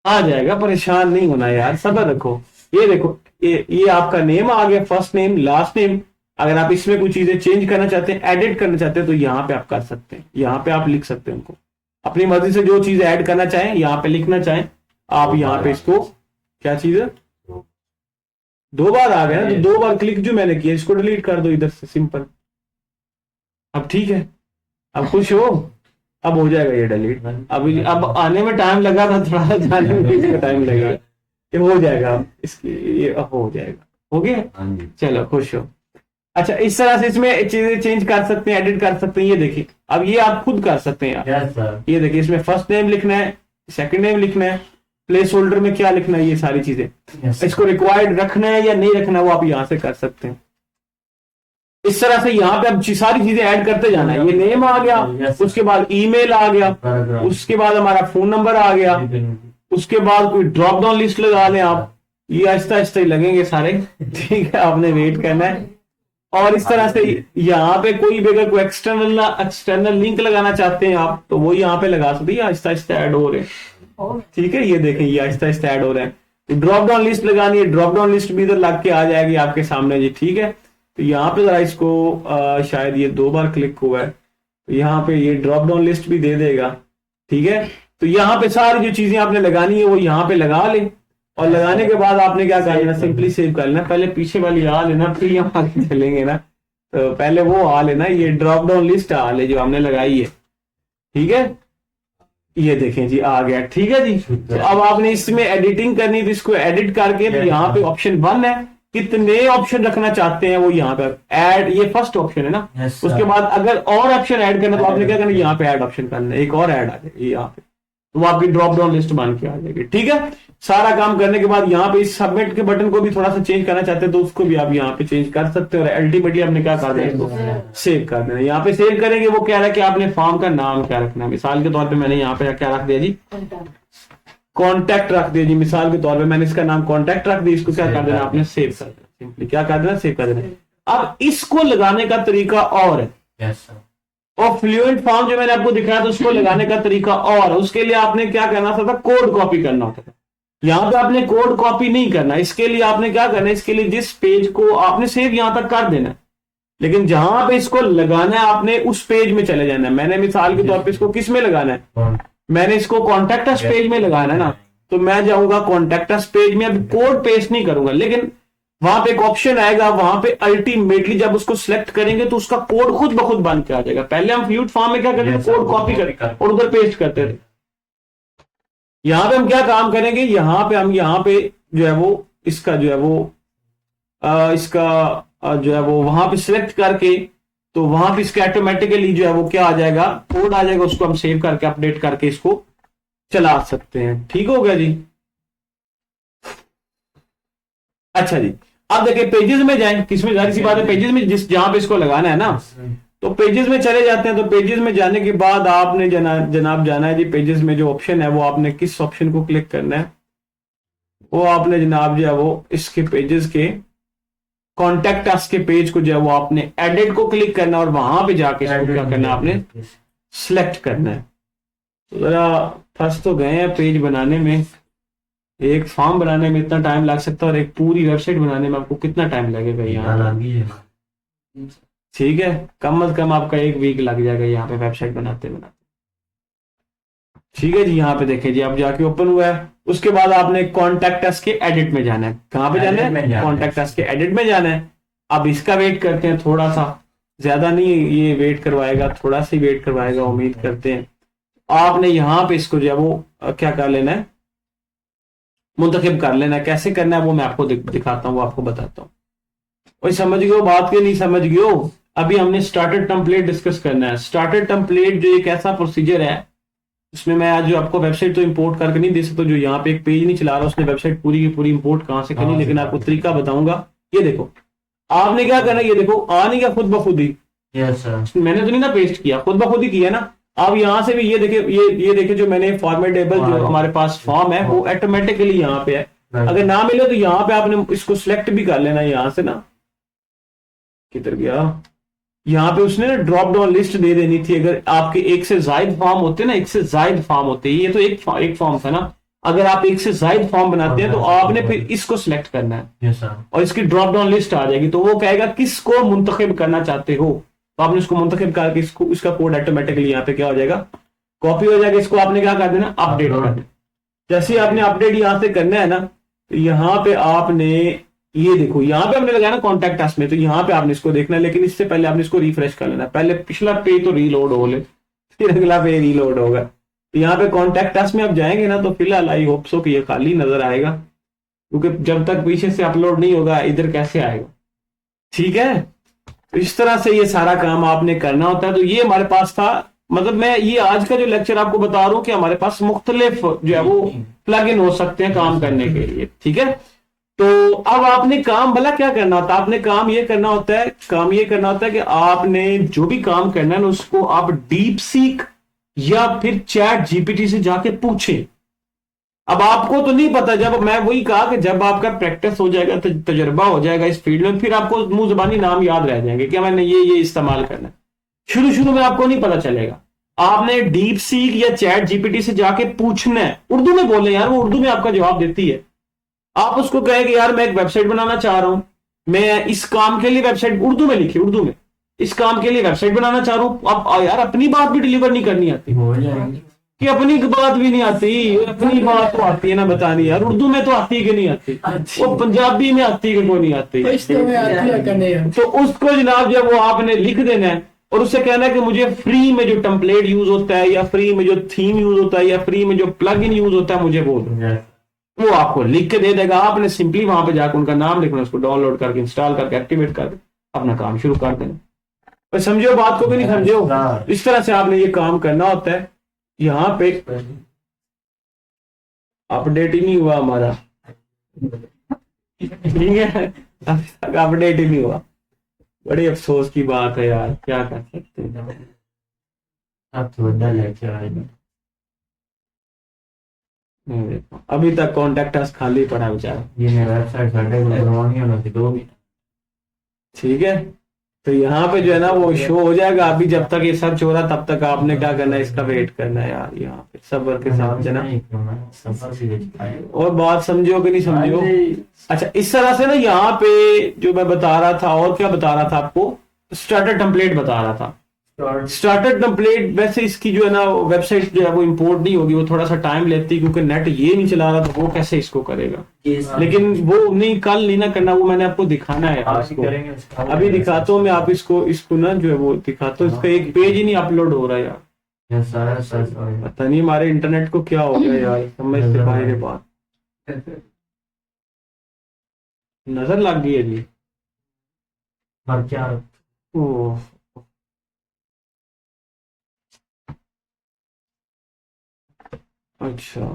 आ जाएगा, परेशान नहीं होना यार, सब्र रखो। ये देखो, ये आपका नेम आ गया, फर्स्ट नेम लास्ट नेम। अगर आप इसमें कुछ चीजें चेंज करना चाहते हैं, एडिट करना चाहते हैं, तो यहाँ पे आप कर सकते हैं, यहाँ पे आप लिख सकते हैं उनको अपनी मर्जी से, जो चीज ऐड करना चाहें यहाँ पे लिखना चाहें आप। यहाँ पे इसको क्या चीज है, 2 बार आ गया ना, तो 2 बार क्लिक जो मैंने किया इसको डिलीट कर दो इधर से, सिंपल। अब ठीक है, अब खुश हो, अब हो जाएगा ये डिलीट। अब आने में टाइम लगा था थोड़ा, जाने में इसका टाइम लगेगा, ये हो जाएगा इसकी, ये अब हो जाएगा, हो गया, चलो खुश हो। अच्छा, इस तरह से इसमें चीजें चेंज कर सकते हैं, एडिट कर सकते हैं। ये देखिए, अब ये आप खुद कर सकते हैं यार। ये देखिए, इसमें फर्स्ट नेम लिखना है, सेकंड नेम लिखना है, प्लेस होल्डर में क्या लिखना है, ये सारी चीजें। इसको रिक्वायर्ड रखना है या नहीं रखना है वो आप यहाँ से कर सकते हैं। इस तरह से यहाँ पे अब सारी चीजें ऐड करते जाना है। ये नेम आ गया, उसके बाद ईमेल आ गया, उसके बाद हमारा फोन नंबर आ गया, उसके बाद कोई ड्रॉप डाउन लिस्ट लगा लें आप। ये आहिस्ता आहिस्ता ही लगेंगे सारे, ठीक है, आपने वेट करना है। और इस तरह से यहाँ पे कोई भी अगर कोई एक्सटर्नल लिंक लगाना चाहते हैं आप, तो वो यहाँ पे लगा सकते हैं, आहिस्ता आहिस्ता ऐड हो रहे हैं, ठीक है। ये देखें, ये आहिस्ता आहिस्ता ऐड हो रहे हैं। ड्रॉप डाउन लिस्ट लगानी है, ड्रॉप डाउन लिस्ट भी इधर लग के आ जाएगी आपके सामने जी, ठीक है। तो यहाँ पे जरा इसको शायद ये 2 बार क्लिक हुआ है, तो यहाँ पे ये ड्रॉप डाउन लिस्ट भी दे देगा, ठीक है। तो यहाँ पे सारी जो चीजें आपने लगानी है वो यहाँ पे लगा लें, और लगाने के बाद आपने क्या करना, सिंपली सेव कर लेना। पहले पीछे वाली आ लेना, फिर हम आगे चलेंगे ना, तो पहले वो आ लेना, ये ड्रॉप डाउन लिस्ट आ ले जो हमने लगाई है, ठीक है। ये देखें जी, आ गया, ठीक है जी। तो अब आपने इसमें एडिटिंग करनी, तो इसको एडिट करके, तो यहाँ पे ऑप्शन 1 है, कितने ऑप्शन रखना चाहते हैं वो यहाँ पे ऐड, ये फर्स्ट ऑप्शन है ना। उसके बाद अगर और ऑप्शन ऐड करना, तो आपने क्या करना, यहाँ पे ऐड ऑप्शन करना है, एक और ऐड आ जाए यहाँ पे, तो वो आपकी ड्रॉप डाउन लिस्ट बन के आ जाएगी। ठीक है, सारा काम करने के बाद यहाँ पे इस सबमिट के बटन को भी थोड़ा सा चेंज करना चाहते हैं तो उसको भी आप यहाँ पे चेंज कर सकते हो और अल्टीमेटली आपने क्या कर देना, इसको सेव कर देना। यहाँ पे सेव करेंगे, वो कह रहा है कि आपने फॉर्म का नाम क्या रखना है। मिसाल के तौर पे मैंने यहाँ पे क्या रख दिया जी, कॉन्टैक्ट रख दिया जी। मिसाल के तौर पे मैंने इसका नाम कॉन्टैक्ट रख दिया, इसको क्या कर देना आपने, सेव कर देना। सिंपली क्या कर देना, सेव कर देना। अब इसको लगाने का तरीका और है, और फ्लुएंट फॉर्म जो मैंने आपको दिखाया था उसको लगाने का तरीका और, उसके लिए आपने क्या करना था, कोड कॉपी करना होता था। यहां पे आपने कोड कॉपी नहीं करना, इसके लिए आपने क्या करना है, इसके लिए जिस पेज को आपने सेव यहां तक कर देना, लेकिन जहां पे इसको लगाना है आपने उस पेज में चले जाना है। मैंने मिसाल के तौर पे इसको किस में लगाना है, मैंने इसको कॉन्टैक्ट अस पेज में लगाना है ना, तो मैं जाऊंगा कॉन्टैक्ट अस पेज में, अभी कोड पेस्ट नहीं करूंगा, लेकिन वहां पे एक ऑप्शन आएगा, वहां पे अल्टीमेटली जब उसको सिलेक्ट करेंगे तो उसका कोड खुद ब खुद बन के आ जाएगा। पहले हम फ्लूइड फॉर्म में क्या करते थे, कोड कॉपी करते और उधर पेस्ट करते थे। यहां पे हम क्या काम करेंगे, यहां पे हम यहाँ पे जो है वो इसका जो है वो इसका जो है वो वहां पे सिलेक्ट करके, तो वहां पे इसके ऑटोमेटिकली जो है वो क्या आ जाएगा, कोड आ जाएगा, उसको हम सेव करके अपडेट करके इसको चला सकते हैं। ठीक हो गया जी। अच्छा जी, अब देखिए पेजेस में जाएं, किसमें, जाहिर सी बात है पेजेस में, जिस जहां पे इसको लगाना है ना, तो पेजेस में चले जाते हैं। तो पेजेस में जाने के बाद आपने जनाब जाना है जी, पेजेस में जो ऑप्शन है वो आपने किस ऑप्शन को क्लिक करना है, वो आपने जनाब जो है वो इसके पेजेस के कॉन्टैक्ट अस के पेज को जो है वो आपने एडिट को क्लिक करना है और वहां पे जाके इसको क्या करना है, आपने सिलेक्ट करना है। तो जरा फंस तो गए हैं पेज बनाने में, एक फॉर्म बनाने में इतना टाइम लग सकता है और एक पूरी वेबसाइट बनाने में आपको कितना टाइम लगेगा यहाँ, ठीक है, कम से कम आपका 1 वीक लग जाएगा यहाँ पे वेबसाइट बनाते बनाते। ठीक है जी, यहाँ पे देखें जी, अब जाके ओपन हुआ है। उसके बाद आपने कॉन्टैक्ट अस के एडिट में जाना है। कहाँ पे जाना है, कॉन्टैक्ट अस के एडिट में जाना है। अब इसका वेट करते हैं थोड़ा सा, ज्यादा नहीं ये वेट करवाएगा, थोड़ा सा वेट करवाएगा, उम्मीद करते हैं। आपने यहाँ पे इसको जो है वो क्या कर लेना है, मुंतखब कर लेना है। कैसे करना है वो मैं आपको दिखाता हूँ, वो आपको बताता हूँ। वही समझ गए बात के, नहीं समझ गए। अभी हमने स्टार्टर टेम्पलेट डिस्कस करना है। स्टार्टर टेम्पलेट जो एक ऐसा प्रोसीजर है, उसमें मैं आज जो आपको वेबसाइट तो इंपोर्ट करके नहीं दे सकता, जो यहाँ पे एक पेज नहीं चला रहा, उसने वेबसाइट पूरी की पूरी इंपोर्ट कहाँ से करनी, लेकिन आपको तरीका बताऊंगा। ये देखो, आपने क्या करना है, ये देखो आ नहीं गया खुद ब खुद ही, मैंने तो नहीं ना पेस्ट किया, खुद ब खुद ही किया ना। अब यहाँ से भी ये देखे, ये देखे जो मैंने फॉर्मेटेबल जो हमारे पास फॉर्म है वो ऑटोमेटिकली यहाँ पे है। अगर ना मिले तो यहाँ पे आपने इसको सिलेक्ट भी कर लेना, यहाँ से ना, किधर गया, यहाँ पे उसने ना ड्रॉप डाउन लिस्ट दे देनी थी। अगर आपके एक से ज्यादा फॉर्म होते ना, एक से ज्यादा फॉर्म होते, ये तो एक फॉर्म था ना, अगर आप एक से ज्यादा फॉर्म बनाते हैं तो आपने फिर इसको सिलेक्ट करना है और इसकी ड्रॉप डाउन लिस्ट आ जाएगी। तो वो कहेगा किसको मुंतखब करना चाहते हो, तो आपने इसको मुंतखब करके इसको, इसका कोड ऑटोमेटिकली यहाँ पे क्या हो जाएगा, कॉपी हो जाएगा। इसको आपने क्या कर देना, अपडेट कर देना। जैसे आपने अपडेट यहाँ से करना है ना, तो यहाँ पे आपने ये देखो, यहाँ पे हमने लगाया ना कॉन्टैक्ट अस में, तो यहाँ पे आपने इसको देखना है, लेकिन इससे पहले आपने इसको रिफ्रेश कर लेना। पहले पिछला पेज तो रीलोड हो ले, फिर अगला पेज रीलोड होगा। तो यहाँ पे कॉन्टैक्ट अस में आप जाएंगे ना, तो फिलहाल आई होप सो कि ये खाली नजर आएगा, क्योंकि जब तक पीछे से अपलोड नहीं होगा इधर कैसे आएगा। ठीक है, तो इस तरह से ये सारा काम आपने करना होता है। तो ये हमारे पास था, मतलब मैं ये आज का जो लेक्चर आपको बता रहा हूँ कि हमारे पास मुख्तलिफ जो है वो प्लग इन हो सकते हैं काम करने के लिए। ठीक है, तो अब आपने काम भला क्या करना होता है, आपने काम ये करना होता है कि आपने जो भी काम करना है ना, उसको आप डीप सीक या फिर चैट जीपीटी से जाके पूछें। अब आपको तो नहीं पता, जब मैं वही कहा कि जब आपका प्रैक्टिस हो जाएगा, तजुर्बा हो जाएगा इस फील्ड में, फिर आपको मुंह जुबानी नाम याद रह जाएंगे कि मैंने ये इस्तेमाल करना है। शुरू में आपको नहीं पता चलेगा। आपने डीप सीक या चैट जीपीटी से जाके पूछना है, उर्दू में बोले यार, वो उर्दू में आपका जवाब देती है। आप उसको कहें कि यार मैं एक वेबसाइट बनाना चाह रहा हूं, मैं इस काम के लिए वेबसाइट, उर्दू में लिखी, उर्दू में इस काम के लिए वेबसाइट बनाना चाह रहा हूं। अब यार अपनी बात भी डिलीवर नहीं करनी आती, कि अपनी बात भी नहीं आती, अपनी बात तो आती है ना बतानी यार, उर्दू में तो आती है कि नहीं आती, वो पंजाबी में आती है कि कोई नहीं आती, तो उसको जनाब जब वो आपने लिख देना है और उससे कहना है कि मुझे फ्री में जो टेम्पलेट यूज होता है, या फ्री में जो थीम यूज होता है, या फ्री में जो प्लग इन यूज होता है, मुझे वो आपको लिख के दे देगा। आपने सिंपली वहां पे जाकर उनका नाम लिखना, उसको डाउनलोड करके इंस्टॉल करके एक्टिवेट करके अपना काम शुरू कर देना। पर समझो बात को भी नहीं समझो, इस तरह से आपने ये काम करना होता है। यहाँ पे अपडेट ही नहीं हुआ हमारा, ठीक है, अभी तक अपडेट ही नहीं हुआ। बड़ी अफसोस की बात है यार, क्या कर सकते हैं। अब तो बंदा लेके आएगा। देखो अभी तक कॉन्टेक्ट अस खाली पड़ा है बेचारा। ये मेरा वेबसाइट साढ़े को बनवानी होना थी 2 महीने। ठीक है, तो यहाँ पे जो है ना वो शो हो जाएगा। अभी जब तक ये सर्च हो रहा तब तक आपने क्या करना है, इसका वेट करना है यार, यहाँ पे सब्र के साथ है ना। सफर भी देखता है। और बात समझो कि नहीं समझो। अच्छा, इस तरह से ना यहाँ पे जो मैं बता रहा था, और क्या बता रहा था आपको, स्टार्टर टेम्पलेट बता रहा था। स्टार्टर टेम्पलेट वैसे इसकी जो है ना वेबसाइट जो है वो इंपोर्ट नहीं होगी, वो थोड़ा सा टाइम लेती है, क्योंकि नेट ये नहीं चला रहा तो वो कैसे इसको करेगा। लेकिन वो नहीं, कल नहीं ना करना, वो मैंने आपको दिखाना है आज इसको। करेंगे। अभी दिखाता हूँ मैं आप इसको ना जो है वो दिखाता हूँ। इसका एक पेज ही नहीं अपलोड हो रहा है यार, ये सारा सर्च पता नहीं हमारे इंटरनेट को क्या हो गया यार, समझ से बाहर है बात। नजर लग गई है जी। पर क्या ओह, अच्छा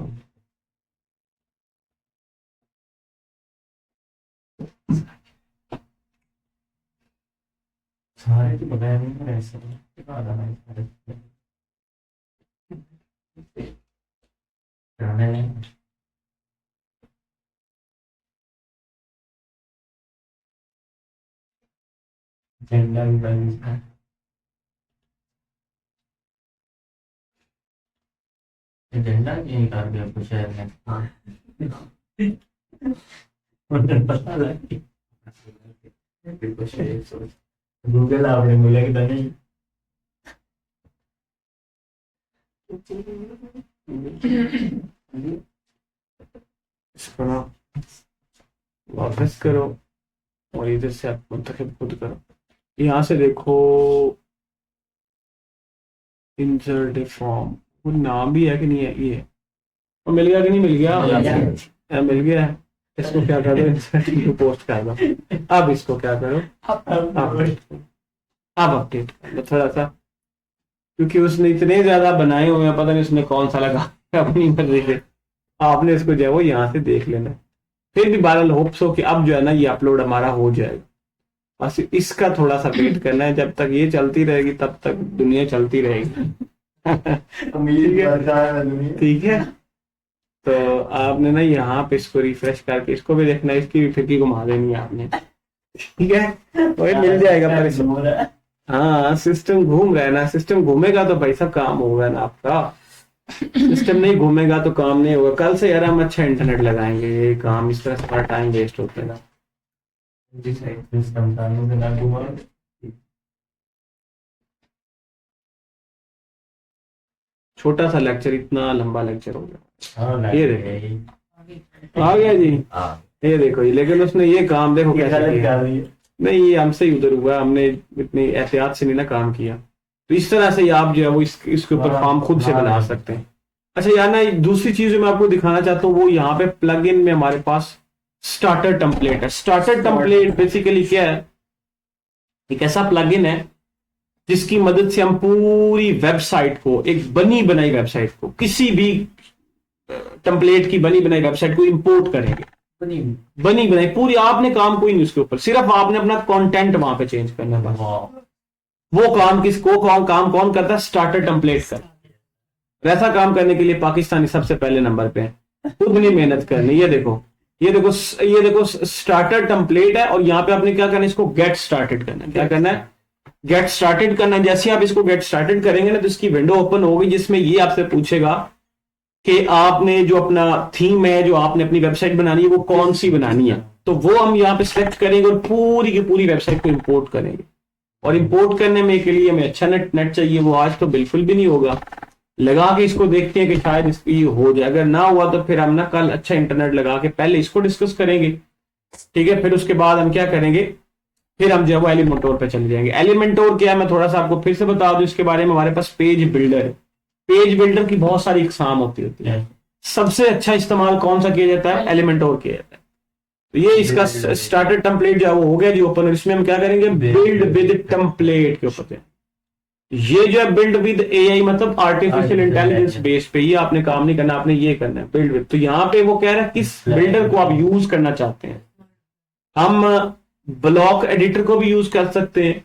सारे तो पता नहीं है ऐसे क्या गाना है सारे गाने झंडा भी बैलेंस है। ये झंडा नहीं कर दिया कुछ शहर में। मुझे पता लग गूगल आपने बोला कि नहीं। इसको ना वापस करो और इधर से आप मुंतखब खुद करो। यहाँ से देखो इंसर्ट फॉर्म, वो नाम भी है कि नहीं है, ये और मिल गया कि नहीं मिल गया, मिल गया है। इसको क्या करो, इंसर्ट पोस्ट कर दो। अब इसको क्या करो, अब अपडेट कर लो थोड़ा सा, क्योंकि उसने इतने ज्यादा बनाए हुए हैं, पता नहीं उसने कौन सा लगा अपनी मर्जी से। आपने इसको जो है वो यहाँ से देख लेना। फिर भी बहरहाल होप्स हो कि अब जो है ना ये अपलोड हमारा हो जाएगा। बस इसका थोड़ा सा वेट करना है, जब तक ये चलती रहेगी तब तक दुनिया चलती रहेगी। ठीक है, तो आपने ना यहाँ पे इसको रिफ्रेश करके इसको भी देखना है, इसकी भी फिरकी घुमा देनी है आपने। ठीक है, वही मिल जाएगा पर हाँ सिस्टम घूम रहा है ना, सिस्टम घूमेगा तो भाई सब काम होगा ना आपका। सिस्टम नहीं घूमेगा तो काम नहीं होगा। कल से यार हम अच्छा इंटरनेट लगाएंगे, ये काम इस तरह से टाइम वेस्ट होता है ना। छोटा सा लेक्चर, इतना लंबा लेक्चर हो गया। ये देखो आ गया जी, ये देखो जी। लेकिन उसने ये काम देखो कैसे किया। नहीं ये हमसे ही उधर हुआ, हमने इतनी एहतियात से नहीं ना काम किया। तो इस तरह से आप जो है वो इसके ऊपर फॉर्म खुद से बना सकते हैं। अच्छा यार ना दूसरी चीज जो मैं आपको दिखाना चाहता हूँ वो यहाँ पे प्लग इन में हमारे पास स्टार्टर टेम्पलेट है। स्टार्टर टेम्पलेट बेसिकली क्या है, एक ऐसा प्लग इन है जिसकी मदद से हम पूरी वेबसाइट को, एक बनी बनाई वेबसाइट को, किसी भी टेम्पलेट की बनी बनाई वेबसाइट को इंपोर्ट करेंगे। बनी बनाई पूरी, आपने काम कोई नहीं उसके ऊपर, सिर्फ आपने अपना कंटेंट वहां पे चेंज करना है। वो काम किसको काम कौन करता है, स्टार्टर टेम्पलेट का। ऐसा काम करने के लिए पाकिस्तानी सबसे पहले नंबर पे है, खुद नहीं मेहनत करनी। ये देखो ये देखो स्टार्टर टेम्पलेट है, और यहाँ पे आपने क्या करना है, इसको गेट स्टार्टेड करना है। क्या करना है, गेट स्टार्टेड करना है। जैसे आप इसको गेट स्टार्टेड करेंगे ना तो इसकी विंडो ओपन होगी, जिसमें ये आपसे पूछेगा कि आपने जो अपना थीम है, जो आपने अपनी वेबसाइट बनानी है वो कौन सी बनानी है। तो वो हम यहाँ पे सिलेक्ट करेंगे और पूरी की पूरी वेबसाइट को इंपोर्ट करेंगे। और इंपोर्ट करने में के लिए हमें अच्छा नेट चाहिए, वो आज तो बिल्कुल भी नहीं होगा। लगा के इसको देखते हैं कि शायद इसकी हो जाए, अगर ना हुआ तो फिर हम ना कल अच्छा इंटरनेट लगा के पहले इसको डिस्कस करेंगे। ठीक है, फिर उसके बाद हम क्या करेंगे, फिर हम जो है वो एलिमेंटोर पे चले जाएंगे। एलिमेंटोर क्या है मैं थोड़ा सा आपको फिर से बता दूं इसके बारे में। हमारे पास पेज बिल्डर है। पेज बिल्डर की बहुत सारी इकसाम होती है। सबसे अच्छा इस्तेमाल कौन सा किया जाता है, एलिमेंटोर किया जाता है। तो ये इसका स्टार्टर टेम्पलेट जो है वो हो गया जी ओपन। और इसमें हम क्या करेंगे, बिल्ड विद टेम्पलेट के ऊपर। ये जो है बिल्ड विद एआई, मतलब artificial Artificial intelligence intelligence। Base पे, ये आपने काम नहीं करना, आपने ये करना है बिल्ड विद। तो यहाँ पे वो कह रहा है किस बिल्डर को आप यूज करना चाहते हैं। हम ब्लॉक एडिटर को भी यूज कर सकते हैं,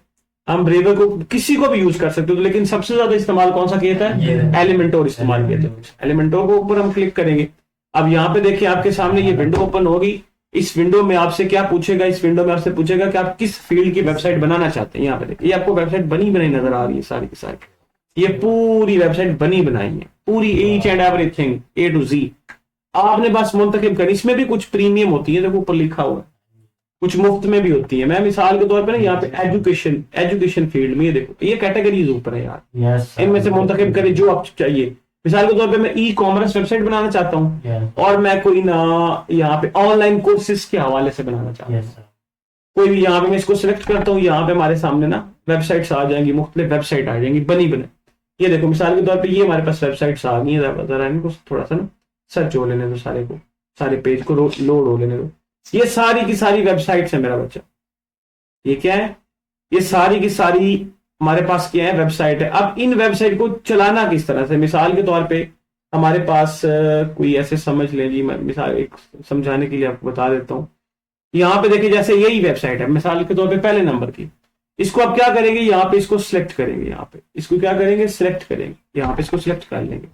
हम ब्रेवर को, किसी को भी यूज कर सकते हो, लेकिन सबसे ज्यादा इस्तेमाल कौन सा किया था, ये एलिमेंटोर इस्तेमाल किया था। एलिमेंटोर को ऊपर हम क्लिक करेंगे। अब यहाँ पे देखिए आपके सामने ये विंडो ओपन होगी। इस विंडो में आपसे क्या पूछेगा, इस विंडो में आपसे पूछेगा कि आप किस फील्ड की वेबसाइट बनाना चाहते हैं। यहाँ पे देखिए, ये आपको वेबसाइट बनी बनाई नजर आ रही है सारी की सारी। ये पूरी वेबसाइट बनी बनाई है, पूरी each and everything A to Z आपने बस मुंतखब करनी। इसमें भी कुछ प्रीमियम होती है, देखो ऊपर लिखा हुआ है, कुछ मुफ्त में भी होती है। मैं मिसाल के तौर पर ना यहाँ पे एजुकेशन फील्ड में, ये देखो ये कैटेगरीज ऊपर है यार, यस इनमें से मुंतखब करें जो आप चाहिए। मिसाल के तौर पे मैं ई कॉमर्स वेबसाइट बनाना चाहता हूँ, यस और मैं कोई ना यहाँ पे ऑनलाइन कोर्सेज के हवाले से बनाना चाहता हूँ, यस सर कोई भी, यहाँ पे मैं इसको सिलेक्ट करता हूँ। यहाँ पे हमारे सामने ना वेबसाइट्स आ जाएंगी, मुख्तलिफ वेबसाइट आ जाएंगी बनी बनाई। ये देखो मिसाल के तौर पे ये हमारे पास वेबसाइट्स आ गई है। जरा इनको थोड़ा सा ना सर्च हो लेने दो, सारे पेज को लोड हो लेने दो। ये सारी की सारी वेबसाइट्स है मेरा बच्चा। ये क्या है, ये सारी की सारी हमारे पास क्या है, वेबसाइट है। अब इन वेबसाइट को चलाना किस तरह से, मिसाल के तौर पे हमारे पास कोई ऐसे समझ लें जी, मैं मिसाल एक समझाने के लिए आपको बता देता हूँ। यहाँ पे देखिए जैसे यही वेबसाइट है मिसाल के तौर पे पहले नंबर की, इसको आप क्या करेंगे, यहाँ पे इसको सिलेक्ट करेंगे, यहाँ पे इसको क्या करेंगे, सिलेक्ट करेंगे, यहाँ पे इसको सिलेक्ट कर लेंगे।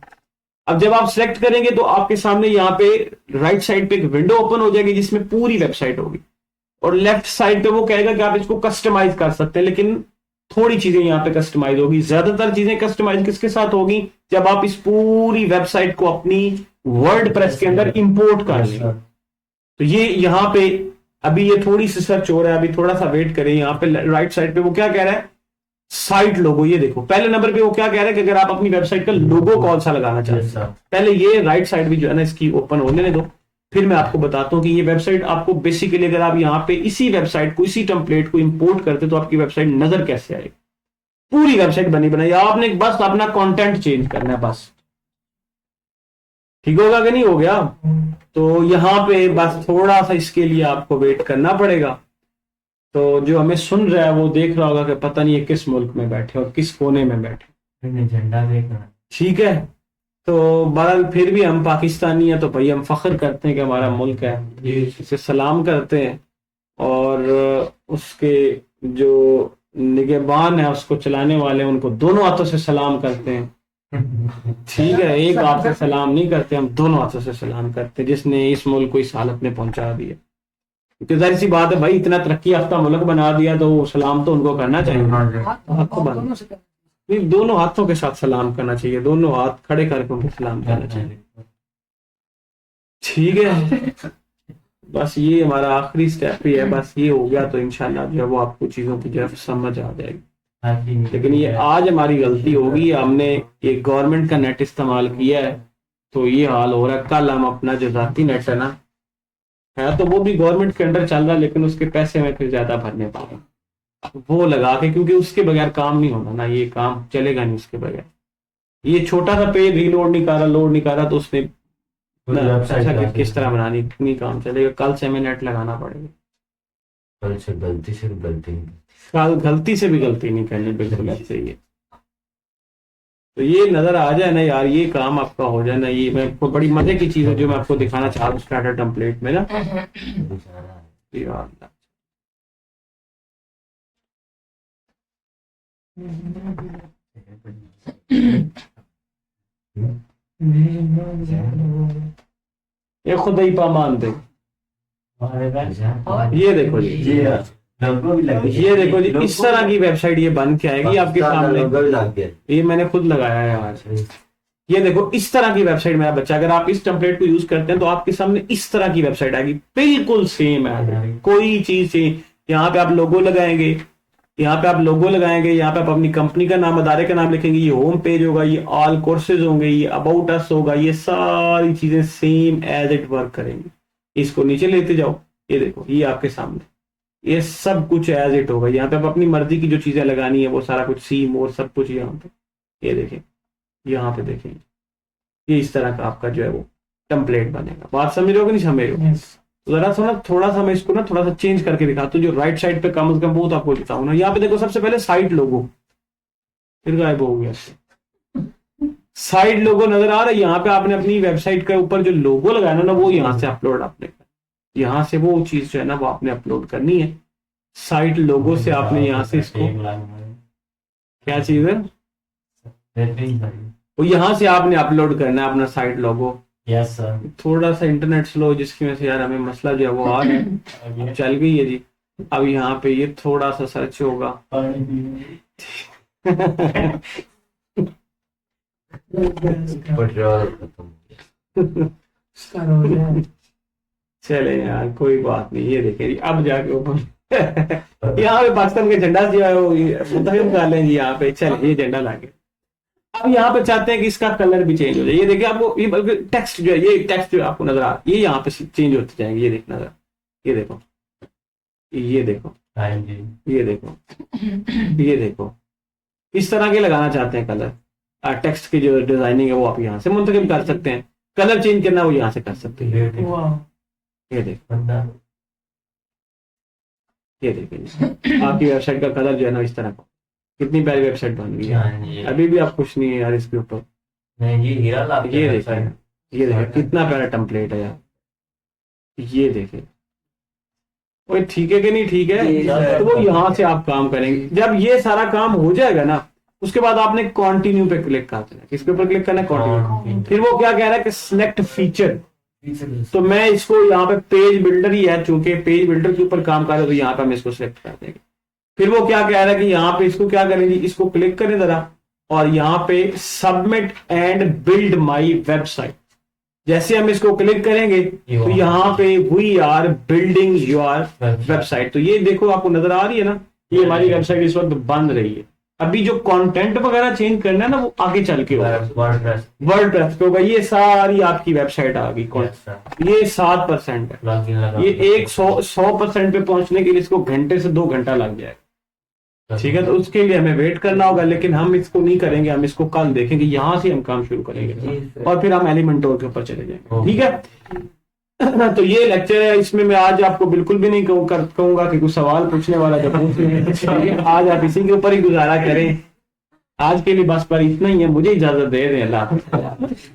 अब जब आप सिलेक्ट करेंगे तो आपके सामने यहाँ पे राइट साइड पे एक विंडो ओपन हो जाएगी जिसमें पूरी वेबसाइट होगी, और लेफ्ट साइड पे वो कहेगा कि आप इसको कस्टमाइज कर सकते हैं, लेकिन थोड़ी चीजें यहाँ पे कस्टमाइज होगी। ज्यादातर चीजें कस्टमाइज किसके साथ होगी, जब आप इस पूरी वेबसाइट को अपनी वर्ड प्रेस के अंदर इंपोर्ट कर लेंगे। तो ये यहाँ पे अभी ये थोड़ी सी सर्च हो रहा है, अभी थोड़ा सा वेट करें। यहाँ पे राइट साइड पे वो क्या कह रहा है, साइट लोगो। ये देखो पहले नंबर पे वो क्या कह रहा है कि अगर आप अपनी वेबसाइट का लोगो कौन सा लगाना चाहते हैं। यस सर पहले ये राइट साइड भी जो है ना इसकी ओपन होने दो, फिर मैं आपको बताता हूँ कि ये वेबसाइट आपको बेसिकली, अगर आप यहाँ पे इसी वेबसाइट को, इसी टेम्पलेट को इंपोर्ट करते तो आपकी वेबसाइट नजर कैसे आएगी। पूरी वेबसाइट बनी बनाई, आपने बस अपना कंटेंट चेंज करना है, बस ठीक होगा कि नहीं हो गया। तो यहाँ पे बस थोड़ा सा इसके लिए आपको वेट करना पड़ेगा। तो जो हमें सुन रहा है वो देख रहा होगा कि पता नहीं ये किस मुल्क में बैठे और किस कोने में बैठे। मैंने झंडा देखना ठीक है, तो बहरहाल फिर भी हम पाकिस्तानी हैं तो भाई हम फख्र करते हैं कि हमारा मुल्क है, इसे सलाम करते हैं, और उसके जो निगहबान है, उसको चलाने वाले हैं, उनको दोनों हाथों से सलाम करते हैं। ठीक है, एक हाथ से सलाम नहीं करते, हम दोनों हाथों से सलाम करते हैं जिसने इस मुल्क को इस हालत में पहुंचा दिया। क्योंकि जाहिर सी बात है भाई, इतना तरक्की याफ्ता मुल्क बना दिया तो सलाम तो उनको करना चाहिए। हाथ दोनों से करना। नहीं, दोनों हाथों के साथ सलाम करना चाहिए, दोनों हाथ खड़े करके उनको सलाम करना चाहिए। ठीक है, बस ये हमारा आखिरी स्टेप ही है, बस ये हो गया तो इंशाल्लाह जो है वो आपको चीजों की जो है समझ आ जाएगी। लेकिन ये आज हमारी गलती होगी, हमने ये गवर्नमेंट का नेट इस्तेमाल किया है तो ये हाल हो रहा है। कल हम अपना जो जाती नेट है ना, है तो वो भी गवर्नमेंट के अंडर चल रहा है, लेकिन उसके पैसे में फिर ज्यादा भरने पड़े वो लगा के, क्योंकि उसके बगैर काम नहीं होना ना, ये काम चलेगा नहीं उसके बगैर। ये छोटा सा पेज रीलोड नहीं कर रहा, लोड नहीं कर रहा, तो उसने अच्छा किस तरह बनानी, नहीं काम चलेगा। कल से हमें नेट लगाना पड़ेगा, कल से गलती कल गलती से भी गलती नहीं करनी, बिल्कुल ऐसे ही है। तो ये नजर आ जाए ना यार, ये काम आपका हो जाए ना, ये मैं आपको बड़ी मजे की चीज है जो मैं आपको दिखाना चाह रहा हूँ स्टार्टर टेम्पलेट में ना यार। ये खुद ही पामान दे, ये देखो जी, ये देखो जी, इस तरह की वेबसाइट ये बन के आएगी आपके सामने। ये मैंने खुद लगाया है यार। ये देखो इस तरह की वेबसाइट मेरा बच्चा, अगर आप इस टेम्पलेट को यूज करते हैं तो आपके सामने इस तरह की वेबसाइट आएगी, बिल्कुल सेम है, कोई चीज चेंज। यहाँ पे आप लोगो लगाएंगे, यहाँ पे आप लोगो लगाएंगे, यहाँ पे आप अपनी कंपनी का नाम, अदारे का नाम लिखेंगे, ये होम पेज होगा, ये ऑल कोर्सेज होंगे, ये अबाउट अस होगा, ये सारी चीजें सेम एज इट वर्क करेंगी। इसको नीचे लेते जाओ, ये देखो ये आपके सामने, ये सब कुछ एज इट होगा। यहाँ पे आप अपनी मर्जी की जो चीजें लगानी है वो सारा कुछ सीम और सब कुछ यहाँ पे, ये देखें, यहाँ पे देखें, ये इस तरह का आपका जो है वो टेम्पलेट बनेगा। बात समझ रहे हो कि नहीं समझ रहे हो? जरा सा ना थोड़ा सा मैं इसको ना थोड़ा सा चेंज करके दिखाता हूँ, जो राइट साइड पे कम से कम वो तो आपको दिखाऊँ ना। यहाँ पे देखो सबसे पहले साइट लोगो, फिर गायब हो गया। साइड लोगो नजर आ रहा है, यहाँ पे आपने अपनी वेबसाइट के ऊपर जो लोगो लगाना ना वो यहाँ से अपलोड आपने करना, यहाँ से वो चीज जो है ना वो आपने अपलोड करनी है। साइट लोगो से आपने यहाँ से इसको क्या चीज है वो यहाँ से आपने अपलोड करना है अपना साइट लोगो। Yes sir. थोड़ा सा इंटरनेट स्लो जिसकी वजह से यार हमें मसला जो है वो आ गया, अब चल गई है जी। अब यहाँ पे ये थोड़ा सा सर्च होगा। चले यार कोई बात नहीं, ये देखें जी अब जाके ऊपर यहाँ पे पाकिस्तान का झंडा जो है वो मुंतखब कर लें जी यहाँ पे। चल ये झंडा लाके अब यहाँ पे चाहते हैं कि इसका कलर भी चेंज हो जाए। ये देखिए आपको ये बल्कि टेक्स्ट जो है, ये टेक्स्ट जो आपको नजर आ रहा है ये यहाँ पे चेंज होते जाएंगे। ये देखना जरा, ये देखो, ये देखो, ये देखो, ये देखो, इस तरह के लगाना चाहते हैं कलर। टेक्स्ट की जो डिजाइनिंग है वो आप यहाँ से मुंतखब कर सकते हैं, कलर चेंज करना वो यहाँ से कर सकते हैं। ये देखो, ये देखिए आपकी वेबसाइट का कलर जो है ना इस तरह का, कितनी प्यारी वेबसाइट बन गई है। अभी भी आप खुश नहीं है यार इसके ऊपर। ये देखें, ये देखें कितना प्यारा टेम्पलेट है यार। ये देखें वो ठीक है कि नहीं ठीक है, तो वो यहाँ से आप काम करेंगे। जब ये सारा काम हो जाएगा ना उसके बाद आपने कंटिन्यू पे क्लिक कर देना। किसके ऊपर क्लिक करना है? कंटिन्यू। फिर वो क्या कह रहा है कि सिलेक्ट फीचर, तो मैं इसको यहाँ पे पेज बिल्डर ही है, चूंकि पेज बिल्डर के ऊपर काम कर रहे हो तो यहाँ पे हम इसको सिलेक्ट कर देंगे। फिर वो क्या कह रहा है कि यहाँ पे इसको क्या करेंगे, इसको क्लिक करें जरा और यहाँ पे submit and build my website. जैसे हम इसको क्लिक करेंगे तो यहाँ पे we are building your website. तो ये देखो आपको नजर आ रही है ना, ये हमारी वेबसाइट इस वक्त बन रही है। अभी जो कंटेंट वगैरह चेंज करना है ना वो आगे चल के होगा, वर्डप्रेस पे होगा। ये सारी आपकी वेबसाइट आ गई। ये 7% है, ये 100% पे पहुंचने के लिए इसको घंटे से 2 घंटा लग जाएगा। ठीक है, तो उसके लिए हमें वेट करना होगा, लेकिन हम इसको नहीं करेंगे, हम इसको कल देखेंगे। यहाँ से हम काम शुरू करेंगे और फिर हम एलिमेंटोर के ऊपर चले जाएंगे। ठीक है, तो ये लेक्चर है, इसमें मैं आज आपको बिल्कुल भी नहीं कहूंगा कि कुछ सवाल पूछने वाला जब पूछे आज आप इसी के ऊपर ही गुजारा करें। आज के लिए बस पर इतना ही है, मुझे इजाजत दे दें। अल्लाह हाफ़िज़।